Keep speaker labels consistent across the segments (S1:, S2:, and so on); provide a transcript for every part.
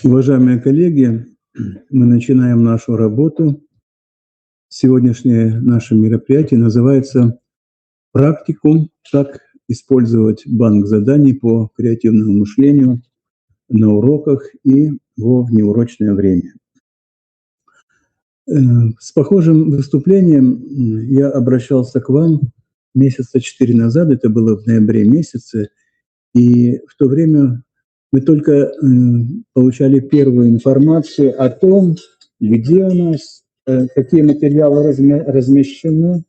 S1: Уважаемые коллеги, мы начинаем нашу работу. Сегодняшнее наше мероприятие называется «Практикум. Как использовать банк заданий по креативному мышлению на уроках и во внеурочное время». С похожим выступлением я обращался к вам месяца 4 назад, это было в ноябре месяце, и в то время мы только получали первую информацию о том, где у нас, какие материалы размещены,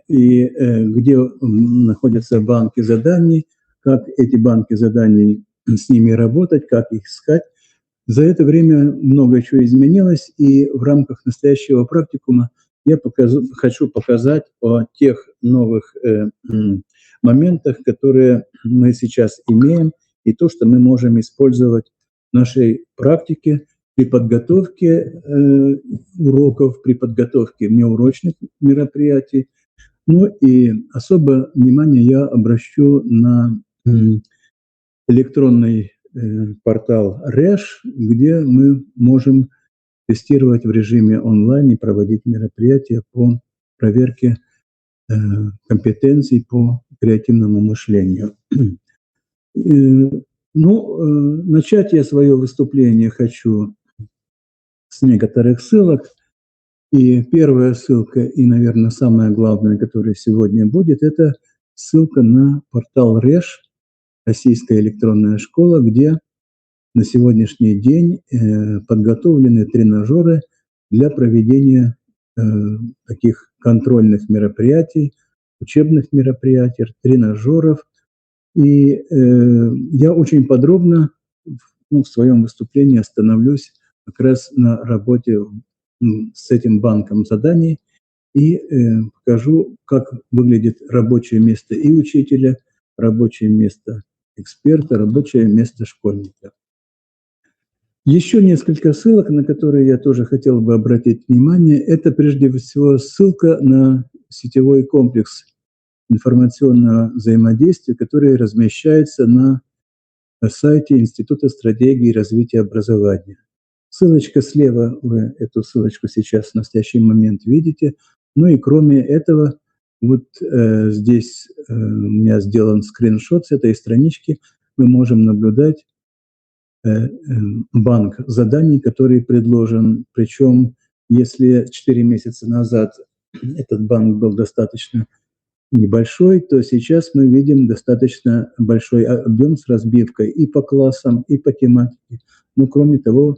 S1: и где находятся банки заданий, как эти банки заданий, с ними работать, как их искать. За это время много чего изменилось, и в рамках настоящего практикума я хочу показать о тех новых моментах, которые мы сейчас имеем, и то, что мы можем использовать в нашей практике при подготовке уроков, при подготовке внеурочных мероприятий. Ну и особое внимание я обращу на электронный портал РЭШ, где мы можем тестировать в режиме онлайн и проводить мероприятия по проверке компетенций по креативному мышлению. Начать я свое выступление хочу с некоторых ссылок. И первая ссылка, и, наверное, самая главная, которая сегодня будет, это ссылка на портал РЭШ, Российская электронная школа, где на сегодняшний день подготовлены тренажеры для проведения таких контрольных мероприятий, учебных мероприятий, тренажеров. И я очень подробно в своем выступлении остановлюсь как раз на работе с этим банком заданий и покажу, как выглядит рабочее место и учителя, рабочее место эксперта, рабочее место школьника. Еще несколько ссылок, на которые я тоже хотел бы обратить внимание. Это прежде всего ссылка на сетевой комплекс информационного взаимодействия, который размещается на сайте Института стратегии и развития образования. Ссылочка слева, вы эту ссылочку сейчас в настоящий момент видите. Ну и кроме этого, вот здесь у меня сделан скриншот с этой странички. Мы можем наблюдать банк заданий, который предложен. Причем, если 4 месяца назад этот банк был достаточно небольшой, то сейчас мы видим достаточно большой объем с разбивкой и по классам, и по тематике. Ну, кроме того,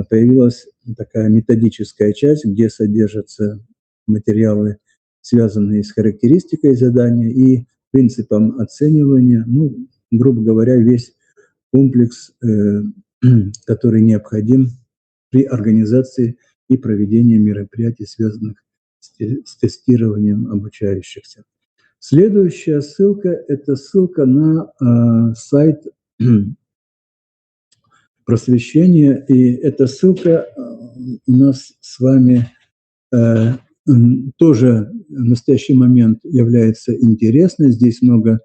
S1: появилась такая методическая часть, где содержатся материалы, связанные с характеристикой задания и принципом оценивания, ну, грубо говоря, весь комплекс, который необходим при организации и проведении мероприятий, связанных с тестированием обучающихся. Следующая ссылка – это ссылка на сайт просвещения, и эта ссылка у нас с вами тоже в настоящий момент является интересной. Здесь много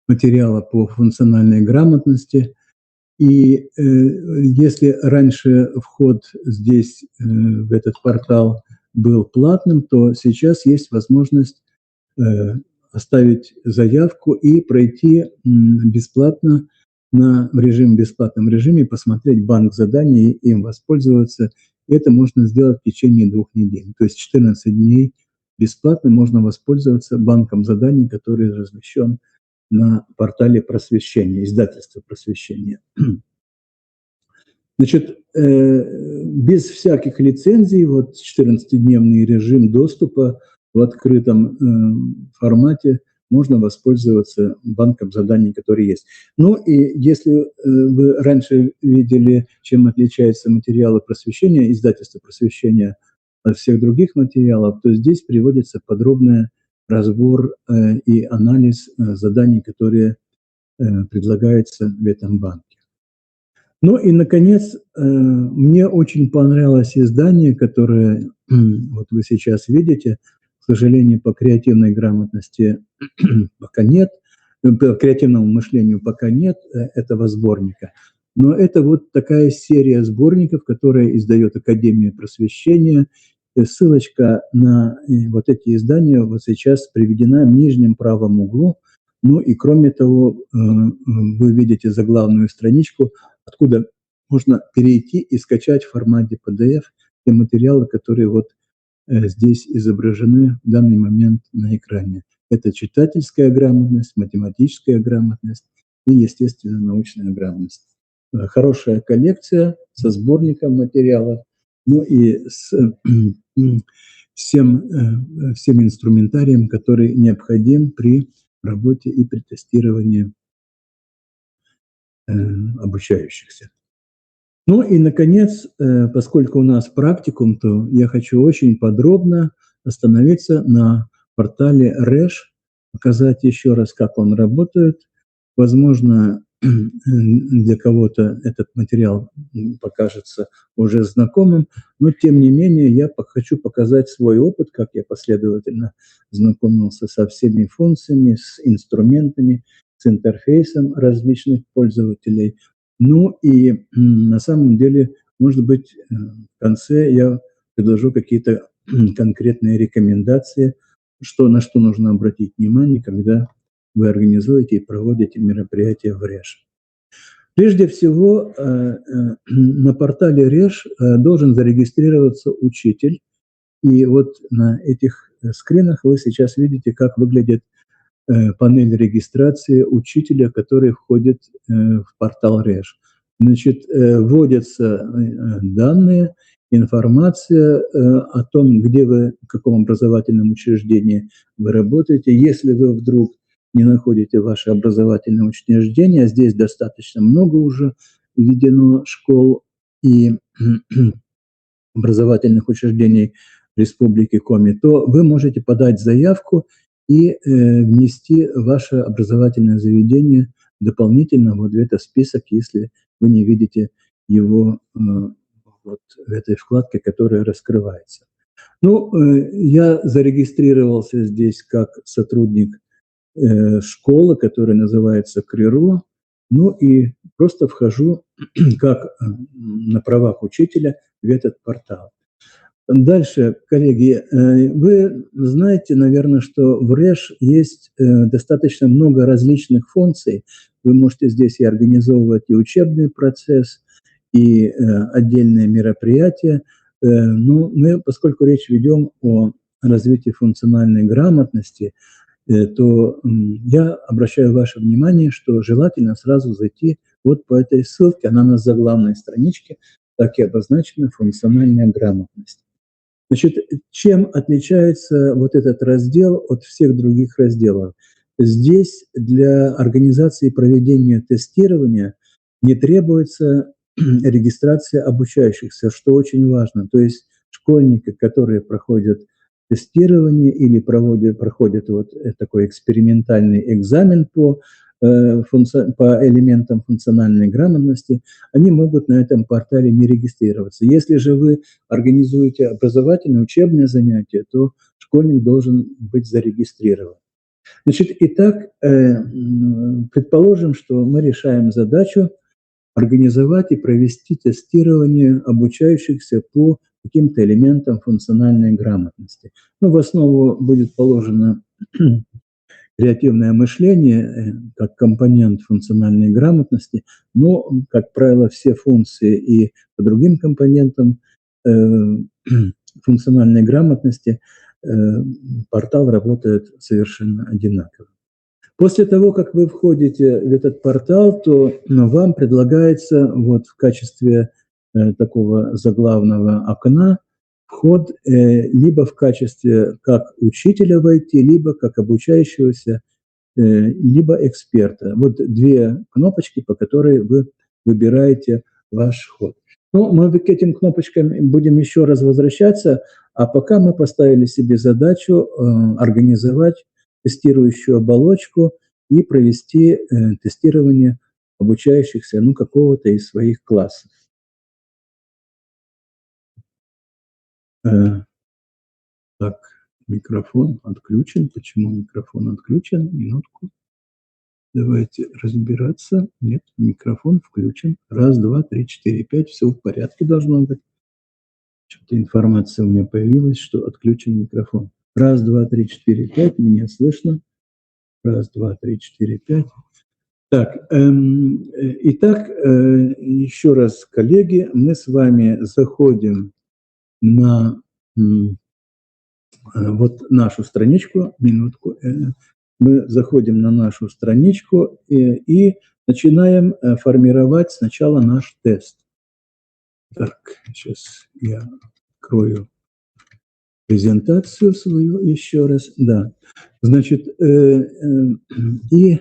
S1: материала по функциональной грамотности. И если раньше вход здесь, в этот портал, был платным, то сейчас есть возможность оставить заявку и пройти бесплатно в бесплатном режиме, посмотреть банк заданий и им воспользоваться. Это можно сделать в течение 2 недель. То есть 14 дней бесплатно можно воспользоваться банком заданий, который размещен на портале просвещения, издательства просвещения. Значит, без всяких лицензий, вот 14-дневный режим доступа в открытом формате, можно воспользоваться банком заданий, который есть. Ну и если вы раньше видели, чем отличаются материалы просвещения, издательства просвещения от всех других материалов, то здесь приводится подробный разбор и анализ заданий, которые предлагаются в этом банке. Ну и, наконец, мне очень понравилось издание, которое вот вы сейчас видите. К сожалению, по креативной грамотности пока нет, по креативному мышлению пока нет этого сборника. Но это вот такая серия сборников, которые издает Академия просвещения. Ссылочка на вот эти издания вот сейчас приведена в нижнем правом углу. Ну и кроме того, вы видите заглавную страничку, откуда можно перейти и скачать в формате PDF те материалы, которые вот здесь изображены в данный момент на экране. Это читательская грамотность, математическая грамотность и, естественно, научная грамотность. Хорошая коллекция со сборником материалов, ну и с всем инструментарием, который необходим при работе и при тестировании обучающихся. Ну и, наконец, поскольку у нас практикум, то я хочу очень подробно остановиться на портале РЭШ, показать еще раз, как он работает. Возможно, для кого-то этот материал покажется уже знакомым, но, тем не менее, я хочу показать свой опыт, как я последовательно знакомился со всеми функциями, с инструментами, с интерфейсом различных пользователей. Ну и на самом деле, может быть, в конце я предложу какие-то конкретные рекомендации, на что нужно обратить внимание, когда вы организуете и проводите мероприятия в РЕШ. Прежде всего, на портале РЕШ должен зарегистрироваться учитель. И вот на этих скринах вы сейчас видите, как выглядит панель регистрации учителя, который входит в портал РЕШ. Значит, вводятся данные, информация о том, где вы, в каком образовательном учреждении вы работаете. Если вы вдруг не находите ваше образовательное учреждение, а здесь достаточно много уже введено школ и образовательных учреждений Республики Коми, то вы можете подать заявку и внести ваше образовательное заведение дополнительно вот в этот список, если вы не видите его вот в этой вкладке, которая раскрывается. Ну, я зарегистрировался здесь как сотрудник школы, которая называется КРИРО, ну и просто вхожу как на правах учителя в этот портал. Дальше, коллеги, вы знаете, наверное, что в РЭШ есть достаточно много различных функций. Вы можете здесь и организовывать и учебный процесс, и отдельные мероприятия. Но мы, поскольку речь ведем о развитии функциональной грамотности, то я обращаю ваше внимание, что желательно сразу зайти вот по этой ссылке, она на заглавной страничке, так и обозначена функциональная грамотность. Значит, чем отличается вот этот раздел от всех других разделов? Здесь для организации проведения тестирования не требуется регистрация обучающихся, что очень важно. То есть школьники, которые проходят тестирование или проходят вот такой экспериментальный экзамен по элементам функциональной грамотности, они могут на этом портале не регистрироваться. Если же вы организуете образовательное, учебное занятие, то школьник должен быть зарегистрирован. Значит, итак, предположим, что мы решаем задачу организовать и провести тестирование обучающихся по каким-то элементам функциональной грамотности. Ну, в основу будет положено креативное мышление как компонент функциональной грамотности, но, как правило, все функции и по другим компонентам функциональной грамотности портал работает совершенно одинаково. После того, как вы входите в этот портал, то вам предлагается вот в качестве такого заглавного окна вход либо в качестве как учителя в IT, либо как обучающегося, либо эксперта. Вот две кнопочки, по которой вы выбираете ваш вход. Ну, мы к этим кнопочкам будем еще раз возвращаться, а пока мы поставили себе задачу организовать тестирующую оболочку и провести тестирование обучающихся какого-то из своих классов. Так, Микрофон отключен. Почему микрофон отключен? Минутку. Давайте разбираться. Нет, микрофон включен. Раз, два, три, четыре, пять. Все в порядке должно быть. Что-то информация у меня появилась, что отключен микрофон. Раз, два, три, четыре, пять. Меня слышно. Раз, два, три, четыре, пять. Так, итак, еще раз, коллеги, мы с вами заходим на вот нашу страничку, минутку, мы заходим на нашу страничку и начинаем формировать сначала наш тест. Так, сейчас я открою презентацию свою еще раз, да, значит, и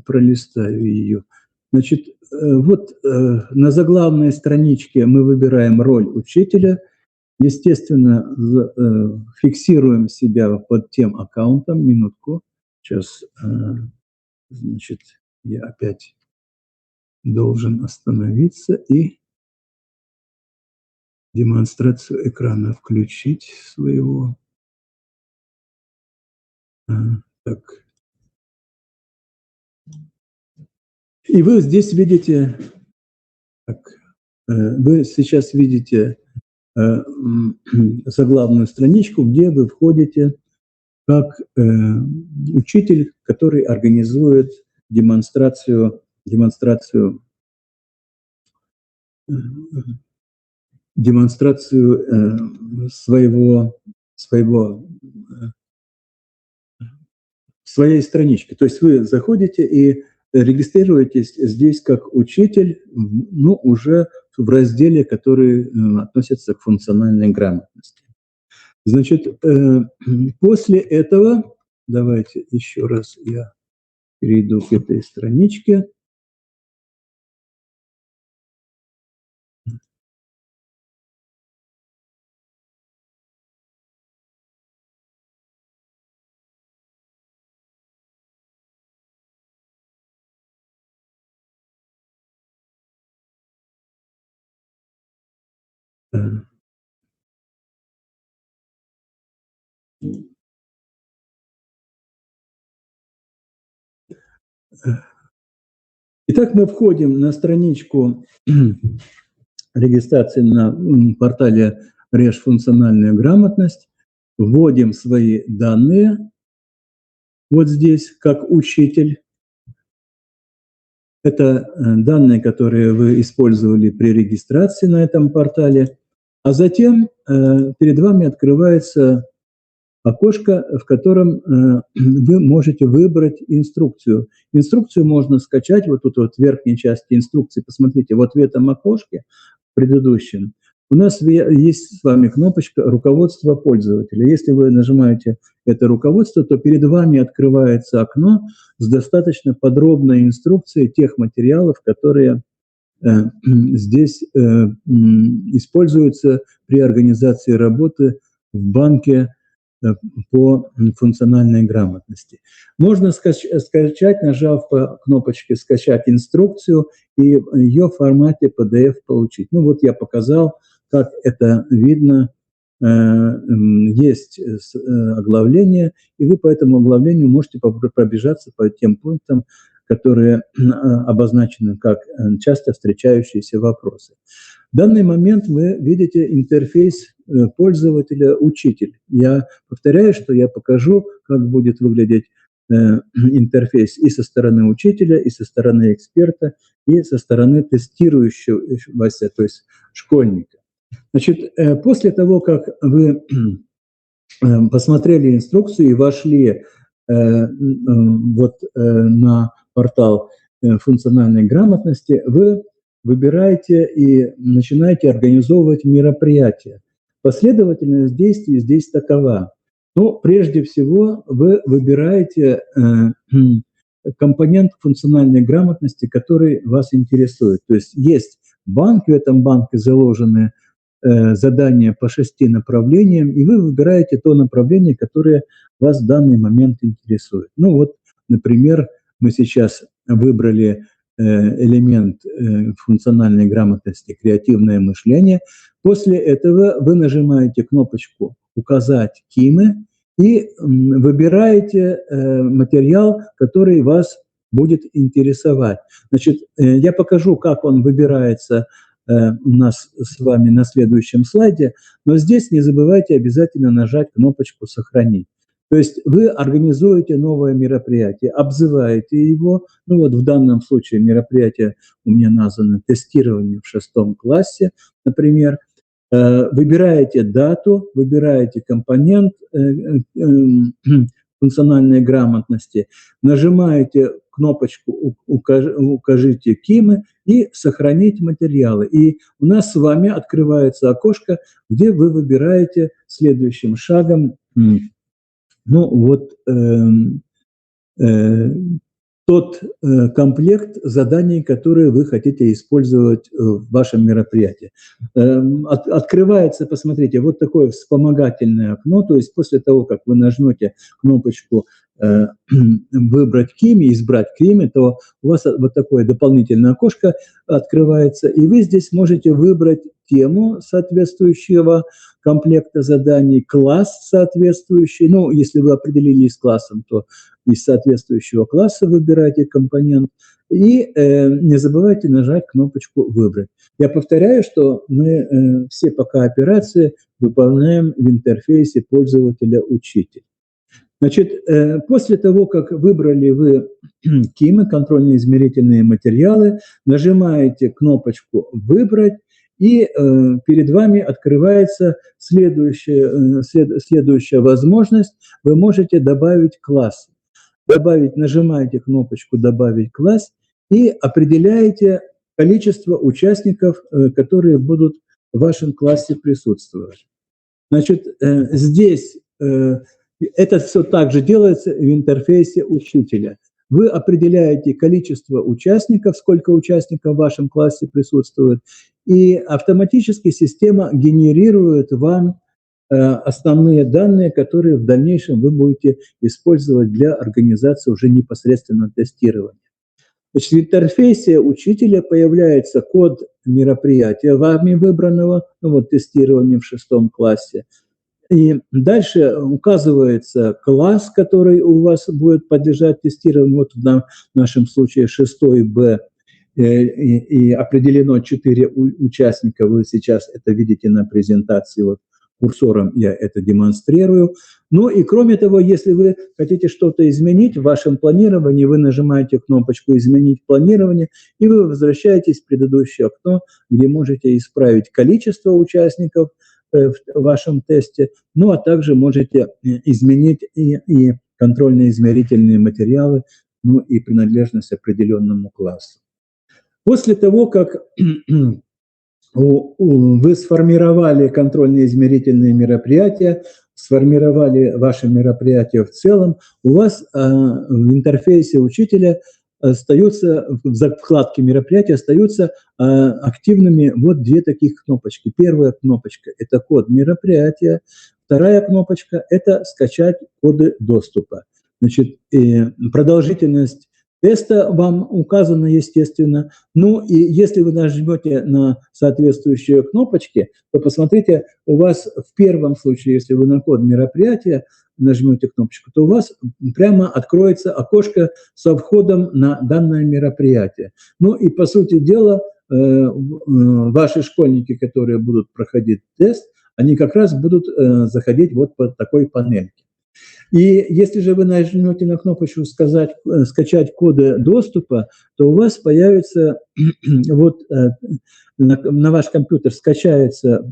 S1: пролистаю ее. Значит, вот на заглавной страничке мы выбираем роль учителя. Естественно, фиксируем себя под тем аккаунтом. Минутку. Сейчас, значит, я опять должен остановиться и демонстрацию экрана включить своего. Так. И вы здесь видите, так, вы сейчас видите заглавную страничку, где вы входите как учитель, который организует демонстрацию своей странички. То есть вы заходите и регистрируетесь здесь как учитель, ну, уже в разделе, который относится к функциональной грамотности. Значит, после этого, давайте еще раз я перейду к этой страничке. Итак, мы входим на страничку регистрации на портале РЕШ «Функциональная грамотность», вводим свои данные вот здесь, как учитель. Это данные, которые вы использовали при регистрации на этом портале. А затем перед вами открывается окошко, в котором вы можете выбрать инструкцию. Инструкцию можно скачать, вот тут вот в верхней части инструкции, посмотрите, вот в этом окошке предыдущем у нас есть с вами кнопочка «Руководство пользователя». Если вы нажимаете это руководство, то перед вами открывается окно с достаточно подробной инструкцией тех материалов, которые здесь используются при организации работы в банке по функциональной грамотности. Можно скачать, нажав по кнопочке «Скачать инструкцию» и ее в формате PDF получить. Ну вот я показал, как это видно. Есть оглавление, и вы по этому оглавлению можете пробежаться по тем пунктам, которые обозначены как часто встречающиеся вопросы. В данный момент вы видите интерфейс пользователя «Учитель». Я повторяю, что я покажу, как будет выглядеть интерфейс и со стороны учителя, и со стороны эксперта, и со стороны тестирующегося, то есть школьника. Значит, после того, как вы посмотрели инструкцию и вошли вот на портал функциональной грамотности, вы выбираете и начинаете организовывать мероприятия. Последовательность действий здесь такова. Ну, прежде всего, вы выбираете компонент функциональной грамотности, который вас интересует. То есть есть банк, в этом банке заложены задания по 6 направлениям, и вы выбираете то направление, которое вас в данный момент интересует. Ну вот, например, мы сейчас выбрали элемент функциональной грамотности «Креативное мышление». После этого вы нажимаете кнопочку «Указать КИМы», и выбираете материал, который вас будет интересовать. Значит, я покажу, как он выбирается у нас с вами на следующем слайде, но здесь не забывайте обязательно нажать кнопочку «Сохранить». То есть вы организуете новое мероприятие, обзываете его, ну вот в данном случае мероприятие у меня названо «Тестирование в 6 классе», например, выбираете дату, выбираете компонент функциональной грамотности, нажимаете кнопочку «Укажите КИМы» и «Сохранить материалы». И у нас с вами открывается окошко, где вы выбираете следующим шагом тот комплект заданий, которые вы хотите использовать в вашем мероприятии. Открывается, посмотрите, вот такое вспомогательное окно, то есть после того, как вы нажмете кнопочку «Выбрать КИМИ», «Избрать КИМИ», то у вас вот такое дополнительное окошко открывается, и вы здесь можете выбрать тему соответствующего комплекта заданий, класс соответствующий. Ну, если вы определились с классом, то из соответствующего класса выбирайте компонент. И не забывайте нажать кнопочку «Выбрать». Я повторяю, что мы все пока операции выполняем в интерфейсе пользователя-учитель. Значит, после того, как выбрали вы КИМы, контрольно-измерительные материалы, нажимаете кнопочку «Выбрать», и перед вами открывается следующая возможность. Вы можете добавить класс. Нажимаете кнопочку «Добавить класс» и определяете количество участников, которые будут в вашем классе присутствовать. Значит, здесь это все также делается в интерфейсе учителя. Вы определяете количество участников, сколько участников в вашем классе присутствует, и автоматически система генерирует вам основные данные, которые в дальнейшем вы будете использовать для организации уже непосредственно тестирования. Значит, в интерфейсе учителя появляется код мероприятия вами выбранного, ну вот тестирование в 6 классе. И дальше указывается класс, который у вас будет подлежать тестированию. Вот в нашем случае 6Б, и определено 4 участника. Вы сейчас это видите на презентации, вот курсором я это демонстрирую. Ну и кроме того, если вы хотите что-то изменить в вашем планировании, вы нажимаете кнопочку «Изменить планирование», и вы возвращаетесь в предыдущее окно, где можете исправить количество участников в вашем тесте, ну а также можете изменить и контрольно-измерительные материалы, ну и принадлежность определенному классу. После того, как вы сформировали контрольно-измерительные мероприятия, сформировали ваше мероприятие в целом, у вас в интерфейсе учителя остаются, в закладке мероприятия остаются активными вот две таких кнопочки. Первая кнопочка – это код мероприятия, вторая кнопочка – это скачать коды доступа. Значит, продолжительность теста вам указано, естественно. Ну и если вы нажмете на соответствующие кнопочки, то посмотрите, у вас в первом случае, если вы на код мероприятия нажмете кнопочку, то у вас прямо откроется окошко со входом на данное мероприятие. Ну и по сути дела, ваши школьники, которые будут проходить тест, они как раз будут заходить вот по такой панельке. И если же вы нажмете на кнопочку «Скачать коды доступа», то у вас появится, вот на ваш компьютер скачается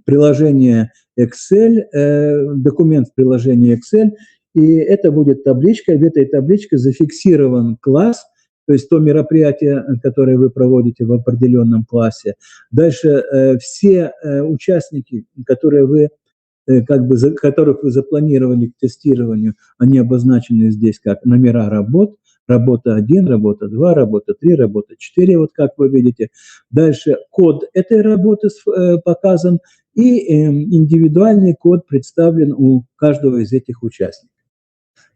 S1: приложение Excel, документ в приложении Excel, и это будет табличка, в этой табличке зафиксирован класс, то есть то мероприятие, которое вы проводите в определенном классе. Дальше все участники, которых вы запланировали к тестированию, они обозначены здесь как номера работ, работа 1, работа 2, работа 3, работа 4, вот как вы видите. Дальше код этой работы показан, и индивидуальный код представлен у каждого из этих участников.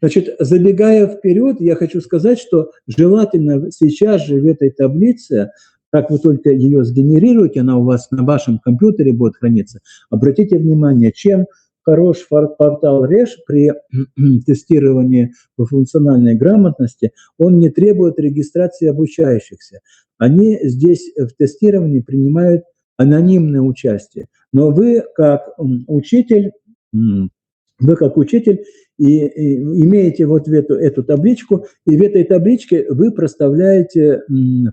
S1: Значит, забегая вперед, я хочу сказать, что желательно сейчас же в этой таблице, как вы только ее сгенерируете, она у вас на вашем компьютере будет храниться, обратите внимание, чем хорош портал РЕШ при тестировании по функциональной грамотности, он не требует регистрации обучающихся. Они здесь в тестировании принимают анонимное участие. Но вы как учитель и имеете вот эту табличку, и в этой табличке вы проставляете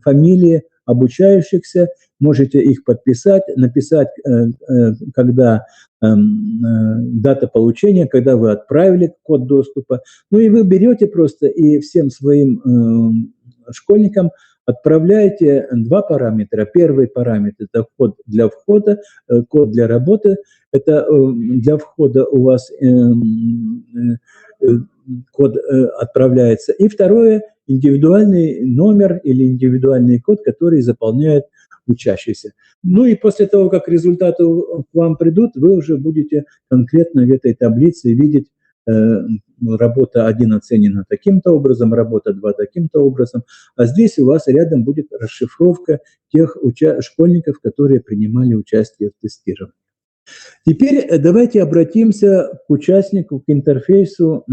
S1: фамилии обучающихся, можете их подписать, написать, когда дата получения, когда вы отправили код доступа. Ну и вы берете просто и всем своим школьникам отправляете два параметра. Первый параметр – это код для входа, код для работы. Это для входа у вас код отправляется. И второе – индивидуальный номер или индивидуальный код, который заполняет учащийся. Ну и после того, как результаты к вам придут, вы уже будете конкретно в этой таблице видеть, работа 1 оценена таким-то образом, работа 2 таким-то образом, а здесь у вас рядом будет расшифровка тех школьников, которые принимали участие в тестировании. Теперь давайте обратимся к участнику, к интерфейсу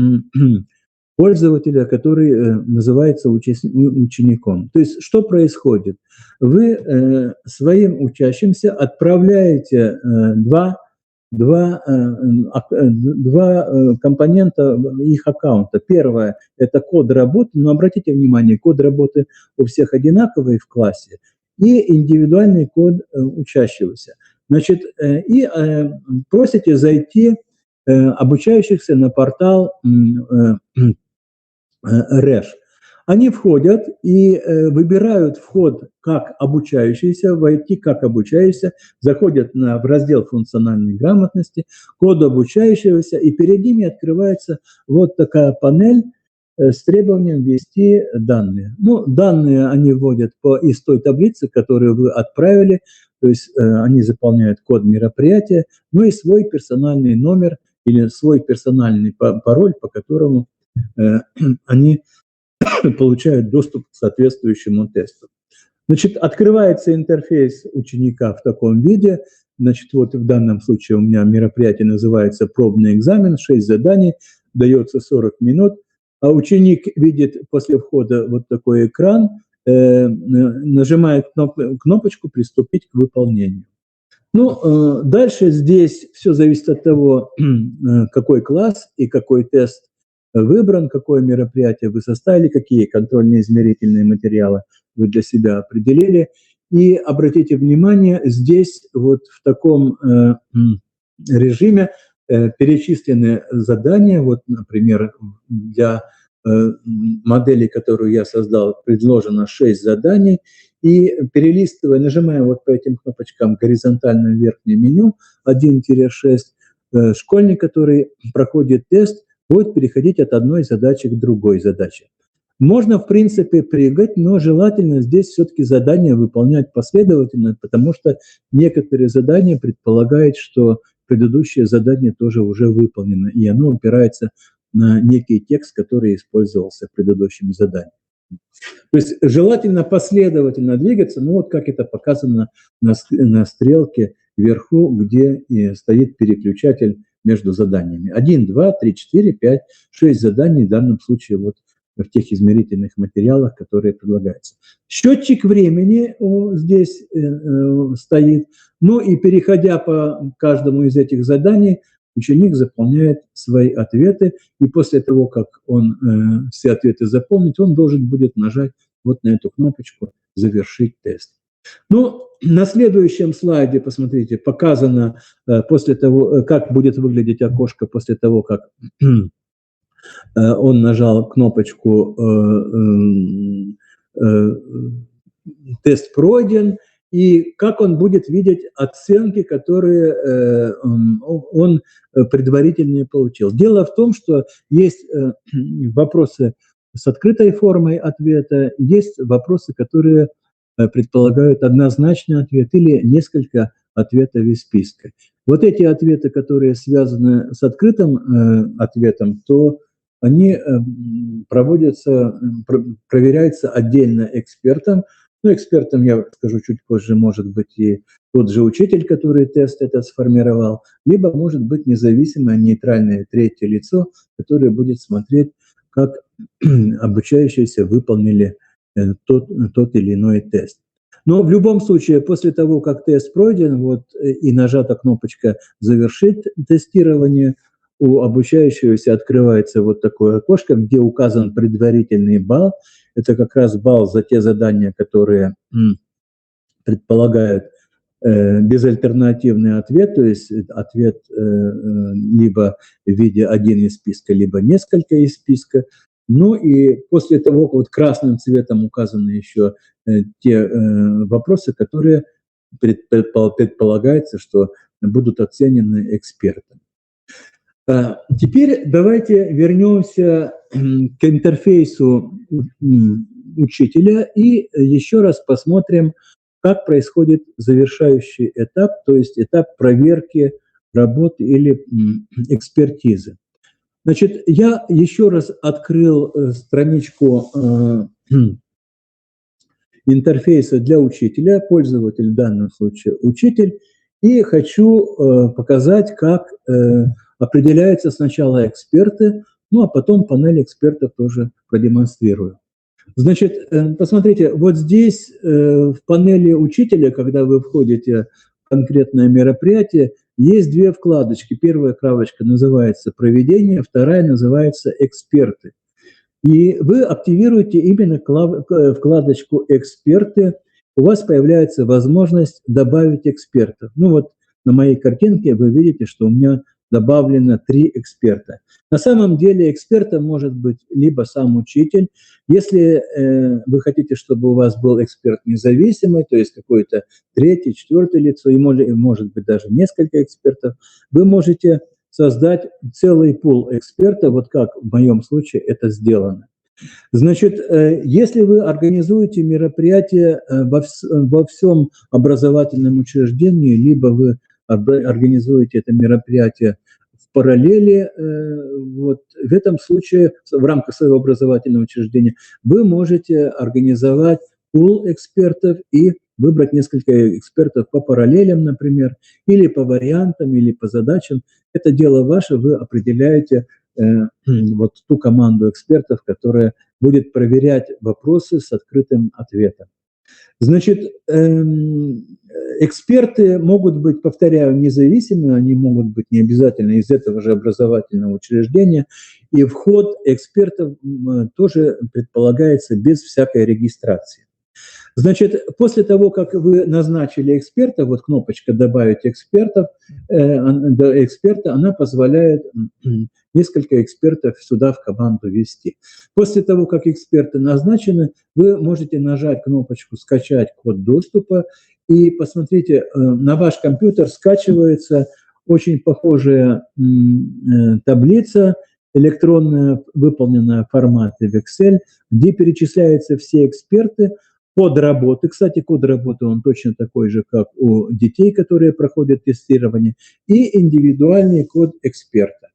S1: пользователя, который называется учеником. То есть что происходит? Вы своим учащимся отправляете два компонента их аккаунта. Первое – это код работы, но обратите внимание, код работы у всех одинаковый в классе, и индивидуальный код учащегося. Значит, и просите зайти обучающихся на портал РЕШ. Они входят и выбирают вход как обучающийся, войти как обучающийся, заходят в раздел функциональной грамотности, код обучающегося, и перед ними открывается вот такая панель с требованием ввести данные. Ну, данные они вводят из той таблицы, которую вы отправили, то есть они заполняют код мероприятия, ну и свой персональный номер или свой персональный пароль, по которому они получают доступ к соответствующему тесту. Значит, открывается интерфейс ученика в таком виде. Значит, вот в данном случае у меня мероприятие называется «Пробный экзамен», 6 заданий, дается 40 минут, а ученик видит после входа вот такой экран, нажимает кнопочку «Приступить к выполнению». Ну, дальше здесь все зависит от того, какой класс и какой тест выбран, какое мероприятие вы составили, какие контрольные измерительные материалы вы для себя определили. И обратите внимание, здесь вот в таком режиме перечислены задания. Вот, например, для модели, которую я создал, предложено 6 заданий. И перелистывая, нажимая вот по этим кнопочкам горизонтально в верхнем меню 1-6, школьник, который проходит тест, будет переходить от одной задачи к другой задаче. Можно, в принципе, прыгать, но желательно здесь все-таки задания выполнять последовательно, потому что некоторые задания предполагают, что предыдущее задание тоже уже выполнено, и оно опирается на некий текст, который использовался в предыдущем задании. То есть желательно последовательно двигаться, ну вот как это показано на стрелке вверху, где стоит переключатель между заданиями. 1, 2, 3, 4, 5, 6 заданий в данном случае вот в тех измерительных материалах, которые предлагаются. Счетчик времени здесь стоит. Ну и переходя по каждому из этих заданий, ученик заполняет свои ответы, и после того, как он все ответы заполнит, он должен будет нажать вот на эту кнопочку «Завершить тест». Ну, на следующем слайде, посмотрите, показано после того, как будет выглядеть окошко после того, как он нажал кнопочку «Тест пройден», и как он будет видеть оценки, которые он предварительно получил. Дело в том, что есть вопросы с открытой формой ответа, есть вопросы, которые предполагают однозначный ответ или несколько ответов из списка. Вот эти ответы, которые связаны с открытым ответом, то они проверяются отдельно экспертом. Ну, экспертом, я скажу чуть позже, может быть и тот же учитель, который тест этот сформировал, либо может быть независимое, нейтральное третье лицо, которое будет смотреть, как обучающиеся выполнили тот или иной тест. Но в любом случае, после того, как тест пройден, вот, и нажата кнопочка «Завершить тестирование», у обучающегося открывается вот такое окошко, где указан предварительный балл. Это как раз балл за те задания, которые предполагают безальтернативный ответ, то есть ответ либо в виде один из списка, либо несколько из списка. Ну и после того, как вот красным цветом указаны еще те вопросы, которые предполагается, что будут оценены экспертом. Теперь давайте вернемся к интерфейсу учителя и еще раз посмотрим, как происходит завершающий этап, то есть этап проверки работы или экспертизы. Значит, я еще раз открыл страничку интерфейса для учителя, пользователь в данном случае учитель, и хочу показать, как определяются сначала эксперты, ну а потом панель экспертов тоже продемонстрирую. Значит, посмотрите, вот здесь в панели учителя, когда вы входите в конкретное мероприятие, есть две вкладочки. Первая вкладочка называется «Проведение», вторая называется «Эксперты». И вы активируете именно вкладочку «Эксперты», у вас появляется возможность добавить экспертов. Ну вот на моей картинке вы видите, что у меня добавлено 3 эксперта. На самом деле экспертом может быть либо сам учитель. Если вы хотите, чтобы у вас был эксперт независимый, то есть какое-то третье, четвертое лицо, и может быть даже несколько экспертов, вы можете создать целый пул экспертов, вот как в моем случае это сделано. Значит, если вы организуете мероприятие во всем образовательном учреждении, либо вы организуете это мероприятие в параллели, вот в этом случае в рамках своего образовательного учреждения вы можете организовать пул экспертов и выбрать несколько экспертов по параллелям, например, или по вариантам, или по задачам. Это дело ваше, вы определяете вот ту команду экспертов, которая будет проверять вопросы с открытым ответом. Значит, эксперты могут быть, повторяю, независимыми, они могут быть не обязательно из этого же образовательного учреждения, и вход экспертов тоже предполагается без всякой регистрации. Значит, после того, как вы назначили эксперта, вот кнопочка «Добавить эксперта», она позволяет несколько экспертов сюда в команду ввести. После того, как эксперты назначены, вы можете нажать кнопочку «Скачать код доступа», и посмотрите, на ваш компьютер скачивается очень похожая таблица электронная, выполненная в формате в Excel, где перечисляются все эксперты, код работы, кстати, код работы, он точно такой же, как у детей, которые проходят тестирование, и индивидуальный код эксперта.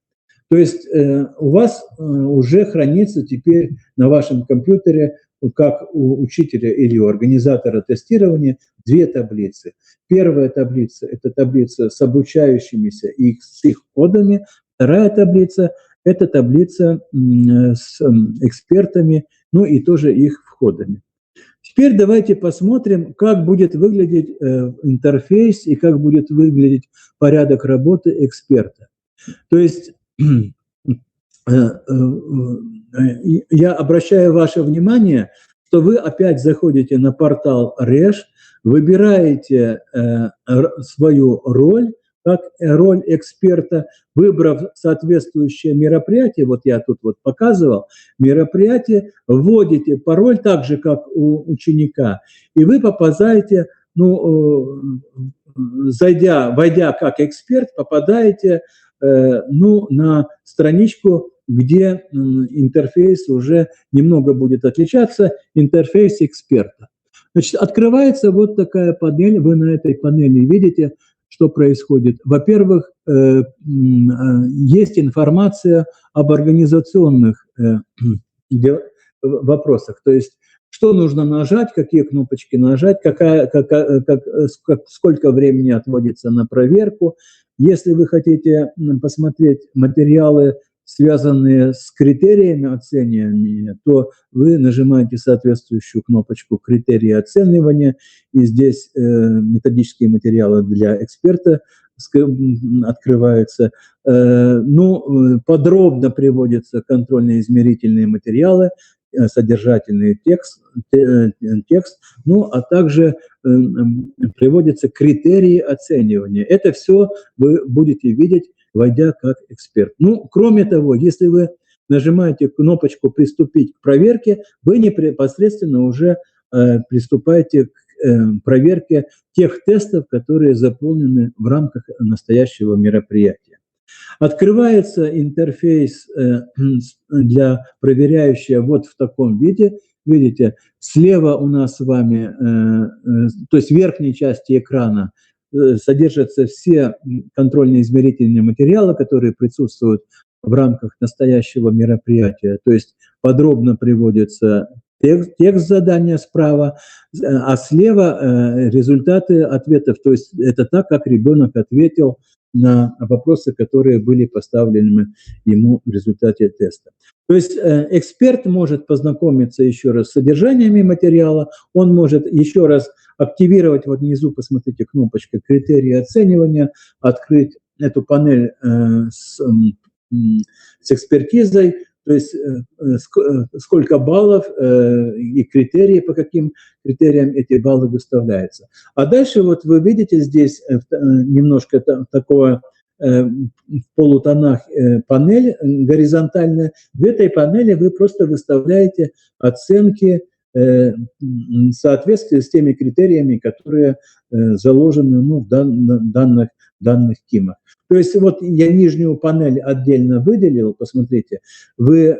S1: То есть у вас уже хранится теперь на вашем компьютере, как у учителя или у организатора тестирования, две таблицы. Первая таблица – это таблица с обучающимися и с их кодами. Вторая таблица – это таблица с экспертами, ну и тоже их входами. Теперь давайте посмотрим, как будет выглядеть интерфейс и как будет выглядеть порядок работы эксперта. То есть я обращаю ваше внимание, что вы опять заходите на портал РЭШ, выбираете свою роль, как роль эксперта, выбрав соответствующее мероприятие, вот я тут вот показывал, мероприятие, вводите пароль так же, как у ученика, и вы попадаете, войдя как эксперт, попадаете на страничку, где интерфейс уже немного будет отличаться, интерфейс эксперта. Значит, открывается вот такая панель, вы на этой панели видите, что происходит. Во-первых, есть информация об организационных вопросах, то есть что нужно нажать, какие кнопочки нажать, сколько времени отводится на проверку. Если вы хотите посмотреть материалы, связанные с критериями оценивания, то вы нажимаете соответствующую кнопочку «Критерии оценивания», и здесь методические материалы для эксперта открываются. Подробно приводятся контрольно-измерительные материалы, содержательный текст, а также приводятся критерии оценивания. Это все вы будете видеть, войдя как эксперт. Кроме того, если вы нажимаете кнопочку «Приступить к проверке», вы непосредственно уже приступаете к проверке тех тестов, которые заполнены в рамках настоящего мероприятия. Открывается интерфейс для проверяющего вот в таком виде. Видите, слева у нас с вами, то есть в верхней части экрана, содержатся все контрольно-измерительные материалы, которые присутствуют в рамках настоящего мероприятия. То есть подробно приводится текст задания справа, а слева результаты ответов. То есть это так, как ребенок ответил на вопросы, которые были поставлены ему в результате теста. То есть эксперт может познакомиться еще раз с содержаниями материала, он может еще раз активировать, вот внизу, посмотрите, кнопочка «Критерии оценивания», открыть эту панель с экспертизой, то есть сколько баллов и критерии, по каким критериям эти баллы выставляются. А дальше вот вы видите здесь немножко такого в полутонах панель горизонтальная. В этой панели вы просто выставляете оценки в соответствии с теми критериями, которые заложены в данных КИМах. То есть вот я нижнюю панель отдельно выделил, посмотрите, вы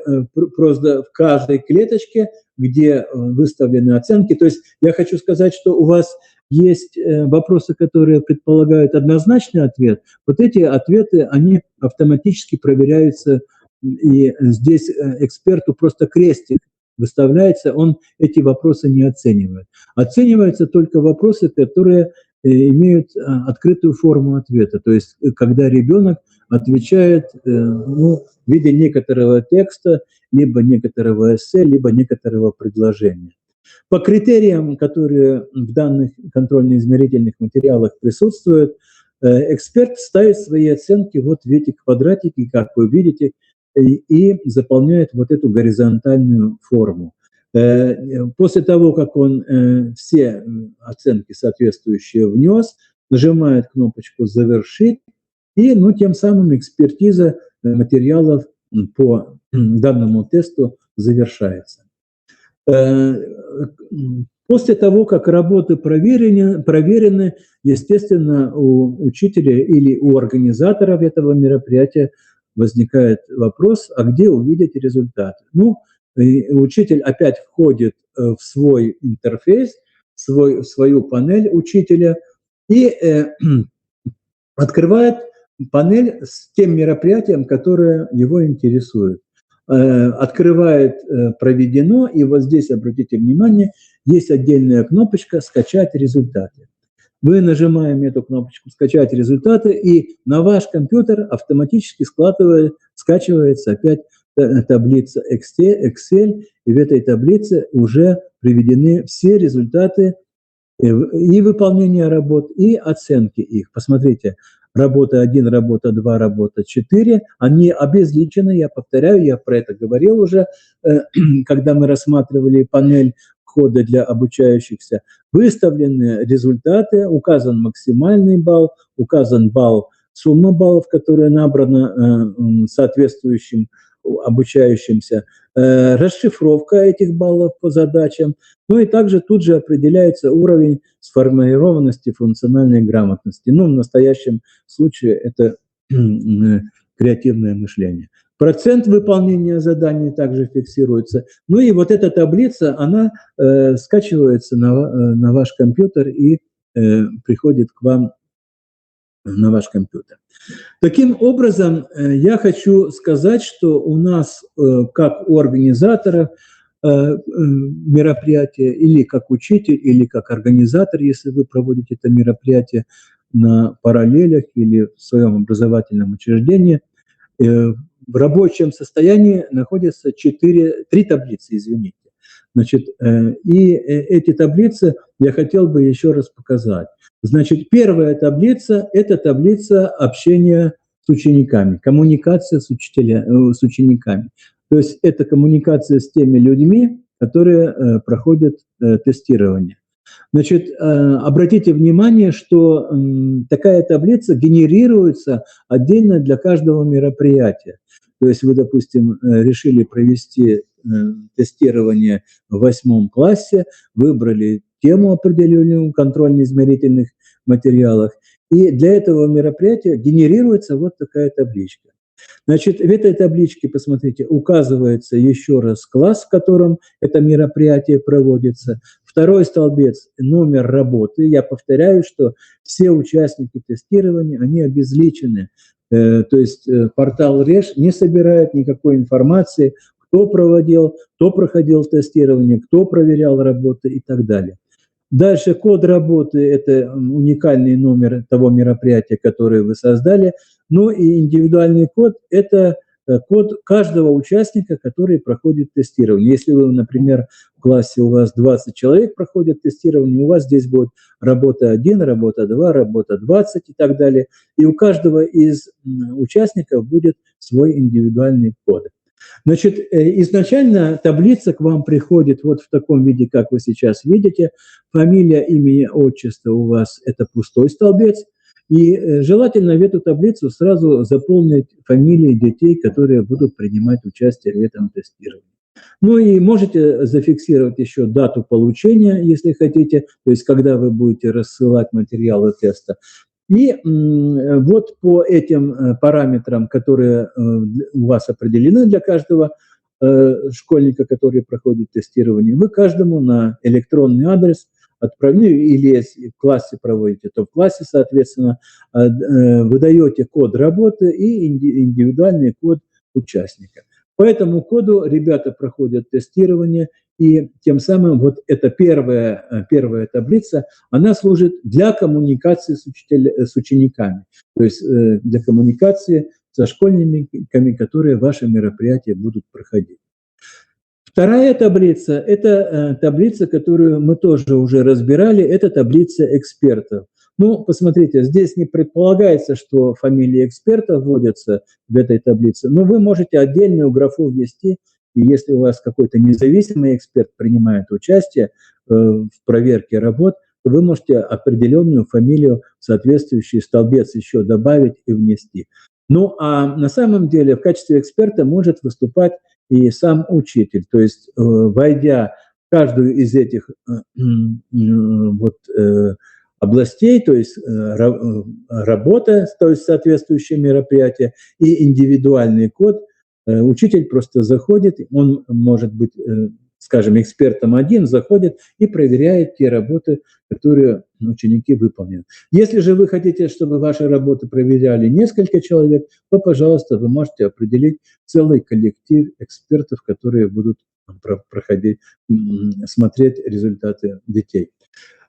S1: просто в каждой клеточке, где выставлены оценки, то есть я хочу сказать, что у вас есть вопросы, которые предполагают однозначный ответ, вот эти ответы, они автоматически проверяются, и здесь эксперту просто крестик выставляется, он эти вопросы не оценивает. Оцениваются только вопросы, которые имеют открытую форму ответа, то есть когда ребенок отвечает в виде некоторого текста, либо некоторого эссе, либо некоторого предложения. По критериям, которые в данных контрольно-измерительных материалах присутствуют, эксперт ставит свои оценки вот в эти квадратики, как вы видите, и заполняет вот эту горизонтальную форму. После того, как он все оценки соответствующие внес, нажимает кнопочку «Завершить», и тем самым экспертиза материалов по данному тесту завершается. После того, как работы проверены, естественно, у учителя или у организаторов этого мероприятия возникает вопрос, а где увидеть результаты? Учитель опять входит в свой интерфейс, в свою панель учителя и открывает панель с тем мероприятием, которое его интересует. Открывает «Проведено», и вот здесь, обратите внимание, есть отдельная кнопочка «Скачать результаты». Вы нажимаем эту кнопочку «Скачать результаты», и на ваш компьютер автоматически скачивается опять таблица Excel, и в этой таблице уже приведены все результаты и выполнения работ, и оценки их. Посмотрите, работа 1, работа 2, работа 4, они обезличены, я повторяю, я про это говорил уже, когда мы рассматривали панель входа для обучающихся. Выставлены результаты, указан максимальный балл, указан балл, сумма баллов, которая набрана соответствующим обучающимся, расшифровка этих баллов по задачам, и также тут же определяется уровень сформированности функциональной грамотности. В настоящем случае это креативное мышление. Процент выполнения заданий также фиксируется. И вот эта таблица, она скачивается на ваш компьютер и приходит к вам на ваш компьютер. Таким образом, я хочу сказать, что у нас, как у организаторов, мероприятие, или как учитель, или как организатор, если вы проводите это мероприятие на параллелях или в своем образовательном учреждении. В рабочем состоянии находятся три таблицы, извините. Значит, и эти таблицы я хотел бы еще раз показать. Значит, первая таблица – это таблица общения с учениками, коммуникация с учениками. То есть это коммуникация с теми людьми, которые проходят тестирование. Значит, обратите внимание, что такая таблица генерируется отдельно для каждого мероприятия. То есть вы, допустим, решили провести тестирование в 8 классе, выбрали тему определенную в контрольно-измерительных материалах, и для этого мероприятия генерируется вот такая табличка. Значит, в этой табличке, посмотрите, указывается еще раз класс, в котором это мероприятие проводится. Второй столбец – номер работы. Я повторяю, что все участники тестирования, они обезличены. То есть портал РЕШ не собирает никакой информации, кто проводил, кто проходил тестирование, кто проверял работы и так далее. Дальше код работы – это уникальный номер того мероприятия, которое вы создали. Ну и индивидуальный код – это код каждого участника, который проходит тестирование. Если вы, например, в классе у вас 20 человек проходят тестирование, у вас здесь будет работа 1, работа 2, работа 20 и так далее. И у каждого из участников будет свой индивидуальный код. Значит, изначально таблица к вам приходит вот в таком виде, как вы сейчас видите. Фамилия, имя, отчество у вас – это пустой столбец. И желательно в эту таблицу сразу заполнить фамилии детей, которые будут принимать участие в этом тестировании. Ну и можете зафиксировать еще дату получения, если хотите, то есть когда вы будете рассылать материалы теста. И вот по этим параметрам, которые у вас определены для каждого школьника, который проходит тестирование, вы каждому на электронный адрес отправляете, или если в классе проводите, то в классе, соответственно, выдаете код работы и индивидуальный код участника. По этому коду ребята проходят тестирование, и тем самым вот эта первая таблица, она служит для коммуникации с учениками, то есть для коммуникации со школьниками, которые ваши мероприятия будут проходить. Вторая таблица – это таблица, которую мы тоже уже разбирали, это таблица экспертов. Ну, посмотрите, здесь не предполагается, что фамилии экспертов вводятся в этой таблице, но вы можете отдельную графу ввести, и если у вас какой-то независимый эксперт принимает участие в проверке работ, то вы можете определенную фамилию в соответствующий столбец еще добавить и внести. Ну, а на самом деле в качестве эксперта может выступать и сам учитель, то есть войдя в каждую из этих областей, то есть работа, то есть соответствующее мероприятие и индивидуальный код, учитель просто заходит, он может быть, скажем, экспертом один, заходит и проверяет те работы, которые ученики выполняют. Если же вы хотите, чтобы ваши работы проверяли несколько человек, то, пожалуйста, вы можете определить целый коллектив экспертов, которые будут проходить, смотреть результаты детей.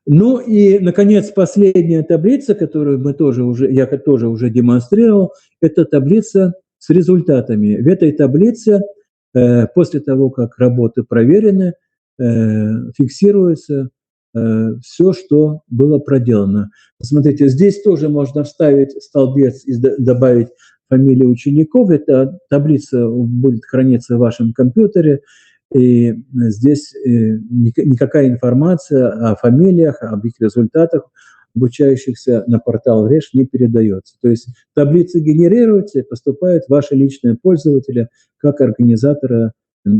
S1: Ну и, наконец, последняя таблица, которую я тоже уже демонстрировал, это таблица с результатами. В этой таблице после того, как работы проверены, фиксируется все, что было проделано. Смотрите, здесь тоже можно вставить столбец и добавить фамилии учеников. Эта таблица будет храниться в вашем компьютере, и здесь никакая информация о фамилиях, об их результатах обучающихся на портал РЕШ не передается. То есть таблицы генерируются и поступают в ваши личные пользователи как организатора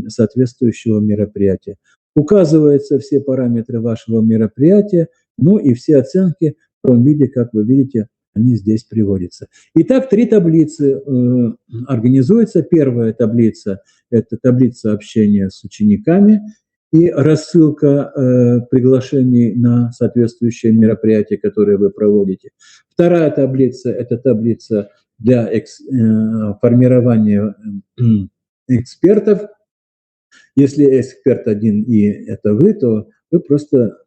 S1: соответствующего мероприятия. Указываются все параметры вашего мероприятия, ну и все оценки в том виде, как вы видите, они здесь приводятся. Итак, три таблицы организуются. Первая таблица – это таблица общения с учениками и рассылка приглашений на соответствующее мероприятие, которое вы проводите. Вторая таблица – это таблица для формирования экспертов. Если эксперт один и это вы, то вы просто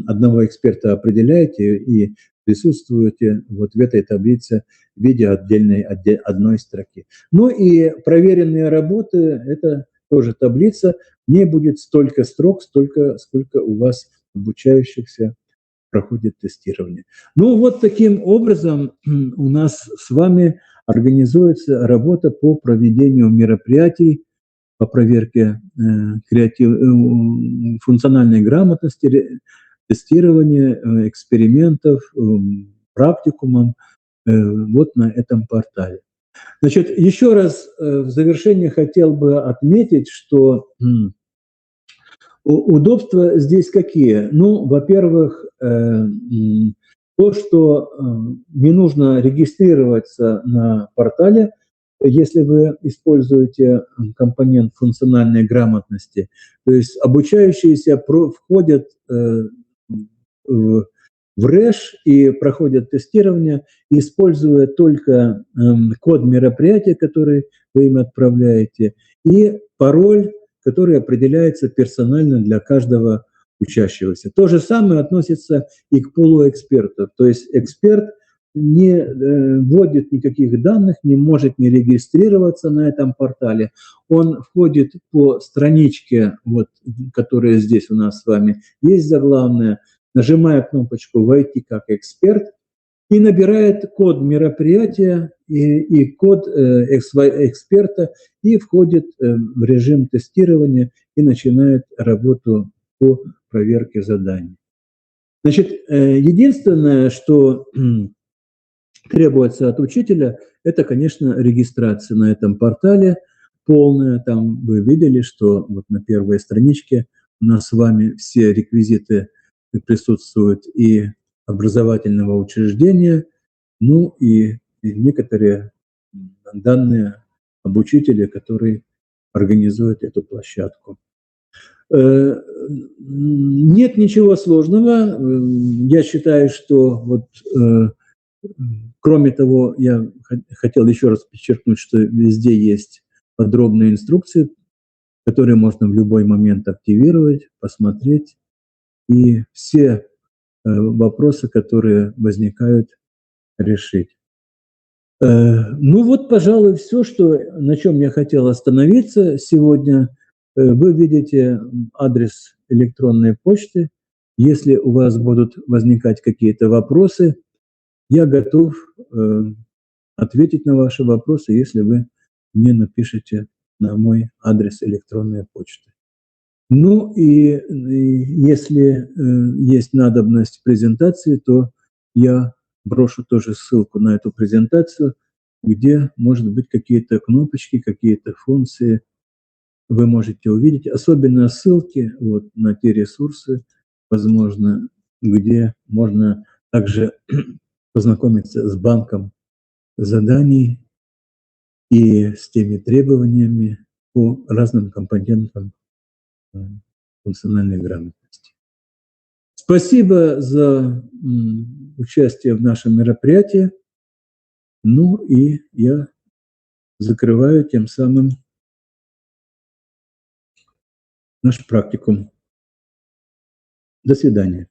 S1: одного эксперта определяете и присутствуете вот в этой таблице в виде одной строки. Ну и проверенные работы – это тоже таблица. В ней будет столько строк, сколько у вас обучающихся проходит тестирование. Ну вот таким образом у нас с вами организуется работа по проведению мероприятий, по проверке функциональной грамотности, тестирования, экспериментов, практикумом вот на этом портале. Значит, еще раз в завершение хотел бы отметить, что удобства здесь какие? Ну, во-первых, то, что не нужно регистрироваться на портале, если вы используете компонент функциональной грамотности. То есть обучающиеся входят в РЭШ и проходят тестирование, используя только код мероприятия, который вы им отправляете, и пароль, который определяется персонально для каждого учащегося. То же самое относится и к полуэксперту. То есть эксперт не вводит никаких данных, не может не регистрироваться на этом портале. Он входит по страничке, вот, которая здесь у нас с вами есть заглавная, нажимая кнопочку «Войти как эксперт», и набирает код мероприятия и код эксперта, и входит в режим тестирования и начинает работу по проверке заданий. Значит, единственное, что требуется от учителя, это, конечно, регистрация на этом портале полная. Там вы видели, что вот на первой страничке у нас с вами все реквизиты присутствуют и образовательного учреждения, ну и некоторые данные об учителе, который организует эту площадку. Нет ничего сложного. Я считаю, что вот, кроме того, я хотел еще раз подчеркнуть, что везде есть подробные инструкции, которые можно в любой момент активировать, посмотреть, и все вопросы, которые возникают, решить. Ну вот, пожалуй, все, на чем я хотел остановиться сегодня. Вы видите адрес электронной почты. Если у вас будут возникать какие-то вопросы, я готов ответить на ваши вопросы, если вы мне напишите на мой адрес электронной почты. Ну и если есть надобность в презентации, то я брошу тоже ссылку на эту презентацию, где, может быть, какие-то кнопочки, какие-то функции вы можете увидеть, особенно ссылки вот на те ресурсы, возможно, где можно также познакомиться с банком заданий и с теми требованиями по разным компонентам функциональной грамотности. Спасибо за участие в нашем мероприятии. Ну и я закрываю тем самым наш практикум. До свидания.